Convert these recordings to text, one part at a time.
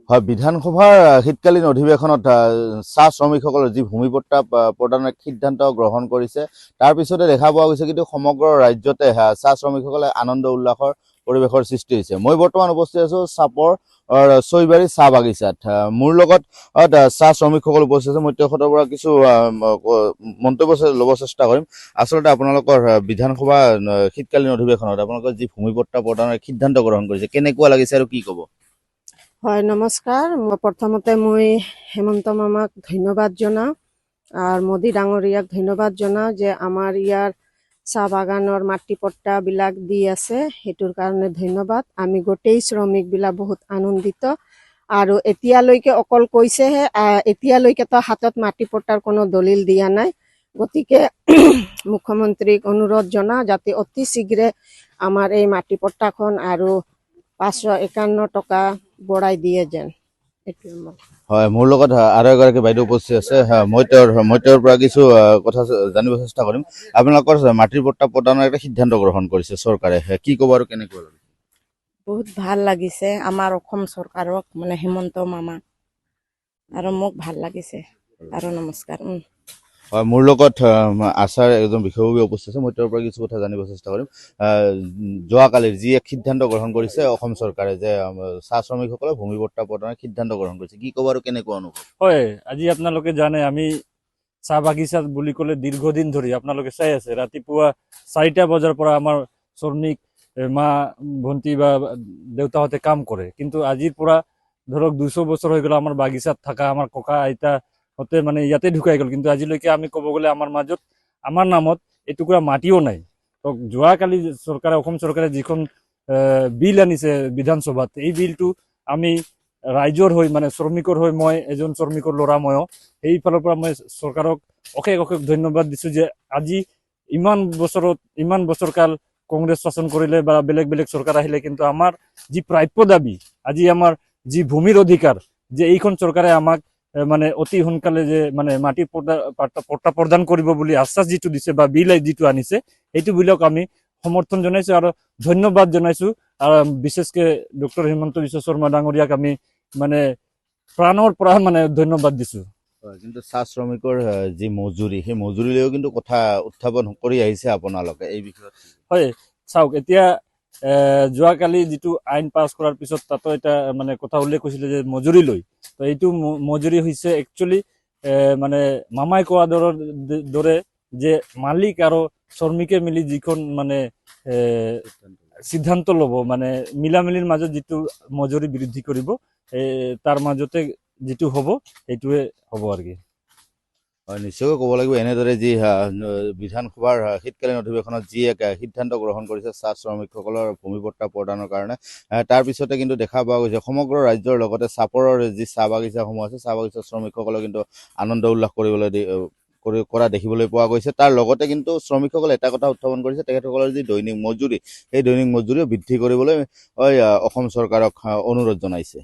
হয়, বিধানসভাৰ শীতকালীন অধিৱেশনত চাহ শ্ৰমিকসকলৰ যি ভূমিপট্টা প্ৰদানৰ সিদ্ধান্ত গ্ৰহণ কৰিছে, তাৰ পিছতে দেখা পোৱা গৈছে কিন্তু সমগ্ৰ ৰাজ্যতে চাহ শ্ৰমিকসকলে আনন্দ উল্লাসৰ পৰিৱেশৰ সৃষ্টি হৈছে। মই বৰ্তমান উপস্থিত আছো চাপৰ চৈবাৰী চাহ বাগিচাত। মোৰ লগত চাহ শ্ৰমিকসকল উপস্থিত আছে। মই তেখেতৰ পৰা কিছু মন্তব্য ল'ব চেষ্টা কৰিম। আচলতে আপোনালোকৰ বিধানসভা শীতকালীন অধিৱেশনত আপোনালোকৰ যি ভূমিপট্টা প্ৰদানৰ সিদ্ধান্ত গ্ৰহণ কৰিছে, কেনেকুৱা লাগিছে আৰু কি ক'ব? হয়, নমস্কাৰ। প্ৰথমতে মই হেমন্ত মামাক ধন্যবাদ জনাওঁ আৰু মোদী ডাঙৰীয়াক ধন্যবাদ জনাওঁ যে আমাৰ ইয়াৰ চাহ বাগানৰ মাটি পট্টাবিলাক দি আছে, সেইটোৰ কাৰণে ধন্যবাদ। আমি গোটেই শ্ৰমিকবিলাক বহুত আনন্দিত আৰু এতিয়ালৈকে অকল কৈছেহে, এতিয়ালৈকেতো হাতত মাটি পট্টাৰ কোনো দলিল দিয়া নাই। গতিকে মুখ্যমন্ত্ৰীক অনুৰোধ জনাওঁ যাতে অতি শীঘ্ৰে আমাৰ এই মাটি পট্টাখন আৰু 551 টকা বঢ়াই দিয়ে যেন। হয়, মোৰ লগত আৰু এগৰাকী বাইদেউ উপস্থিত আছে। মই তেওঁৰ পৰা কিছু কথা জানিব চেষ্টা কৰিম। আপোনালোকৰ মাটিৰ পট্টা প্ৰদানৰ এটা সিদ্ধান্ত গ্ৰহণ কৰিছে চৰকাৰে, কি ক'ব আৰু কেনেকুৱা? বহুত ভাল লাগিছে আমাৰ অসম চৰকাৰক, মানে হেমন্ত মামা, আৰু মোক ভাল লাগিছে আৰু নমস্কাৰ। হয়, মোৰ লগত আচাৰ এজন বিষয়ববীয়া উপস্থিত আছে। মই তেওঁৰ পৰা কিছু কথা জানিব চেষ্টা কৰিম। যোৱাকালিৰ যি এক সিদ্ধান্ত গ্ৰহণ কৰিছে অসম চৰকাৰে যে চাহ শ্ৰমিকসকলে ভূমিপট্টা প্ৰদানৰ সিদ্ধান্ত গ্ৰহণ কৰিছে, কি ক'ব আৰু কেনেকুৱা অনুভৱ? হয়, আজি আপোনালোকে জানে আমি চাহ বাগিচা বুলি ক'লে দীৰ্ঘদিন ধৰি আপোনালোকে চাই আছে, ৰাতিপুৱা 4টা বজাৰ পৰা আমাৰ শ্ৰমিক মা ভণ্টি বা দেউতাহঁতে কাম কৰে। কিন্তু আজিৰ পৰা ধৰক 200 বছৰ হৈ গ'ল আমাৰ বাগিচাত থকা আমাৰ ককা আইতাহঁতে মানে ইয়াতে ঢুকাই গ'ল। কিন্তু আজিলৈকে আমি ক'ব গ'লে আমাৰ মাজত আমাৰ নামত এটুকুৰা মাটিও নাই। তো যোৱাকালি চৰকাৰে, অসম চৰকাৰে যিখন বিল আনিছে বিধানসভাত, এই বিলটো আমি ৰাইজৰ হৈ, মানে শ্ৰমিকৰ হৈ, মই এজন শ্ৰমিকৰ ল'ৰা, ময়ো সেইফালৰ পৰা মই চৰকাৰক অশেষ ধন্যবাদ দিছোঁ যে আজি ইমান বছৰকাল কংগ্ৰেছ শাসন কৰিলে বা বেলেগ চৰকাৰ আহিলে, কিন্তু আমাৰ যি প্ৰাপ্য দাবী, আজি আমাৰ যি ভূমিৰ অধিকাৰ, যে এইখন চৰকাৰে আমাক মানে অতি সোনকালে যে মানে মাটিৰ পট্টা প্ৰদান কৰিব বুলি আশ্বাস যিটো দিছে বা বিল যিটো আনিছে, সেইটো বিলক আমি সমৰ্থন জনাইছোঁ আৰু ধন্যবাদ জনাইছোঁ। আৰু বিশেষকৈ ডক্টৰ হিমন্ত বিশ্ব শৰ্মা ডাঙৰীয়াক আমি মানে প্ৰাণৰ পৰা মানে ধন্যবাদ দিছোঁ। কিন্তু চাহ শ্ৰমিকৰ যি মজুৰি, সেই মজুৰিলৈও কিন্তু কথা উত্থাপন কৰি আহিছে আপোনালোকে এই বিষয়ত। হয়, চাওক, এতিয়া যোৱাকালি যিটো আইন পাছ কৰাৰ পিছত তাতো এটা মানে কথা উল্লেখ কৰিছিলে যে মজুৰি লৈ, তো এইটো মজুৰি হৈছে একচুৱেলি মানে মামাই কোৱা দৰে যে মালিক আৰু শ্ৰমিকে মিলি যিখন মানে সিদ্ধান্ত ল'ব, মানে মিলামিলিৰ মাজত যিটো মজুৰি বৃদ্ধি কৰিব, তাৰ মাজতে যিটো হ'ব সেইটোৱে হ'ব আৰু কি। হয়, নিশ্চয়কৈ ক'ব লাগিব, এনেদৰে যি বিধানসভাৰ শীতকালীন অধিৱেশনত যি এক সিদ্ধান্ত গ্ৰহণ কৰিছে চাহ শ্ৰমিকসকলৰ ভূমিপট্টা প্ৰদানৰ কাৰণে, তাৰ পিছতে কিন্তু দেখা পোৱা গৈছে সমগ্ৰ ৰাজ্যৰ লগতে চাপৰৰ যি চাহ বাগিচাসমূহ আছে, চাহ বাগিচাৰ শ্ৰমিকসকলে কিন্তু আনন্দ উল্লাস কৰা দেখিবলৈ পোৱা গৈছে। তাৰ লগতে কিন্তু শ্ৰমিকসকলে এটা কথা উত্থাপন কৰিছে, তেখেতসকলৰ যি দৈনিক মজুৰি, সেই দৈনিক মজুৰিও বৃদ্ধি কৰিবলৈ অসম চৰকাৰক অনুৰোধ জনাইছে।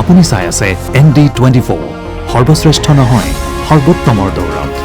আপুনি চাই আছে ND24, সৰ্বশ্ৰেষ্ঠ নহয়, সৰ্বোত্তমৰ দৌৰত।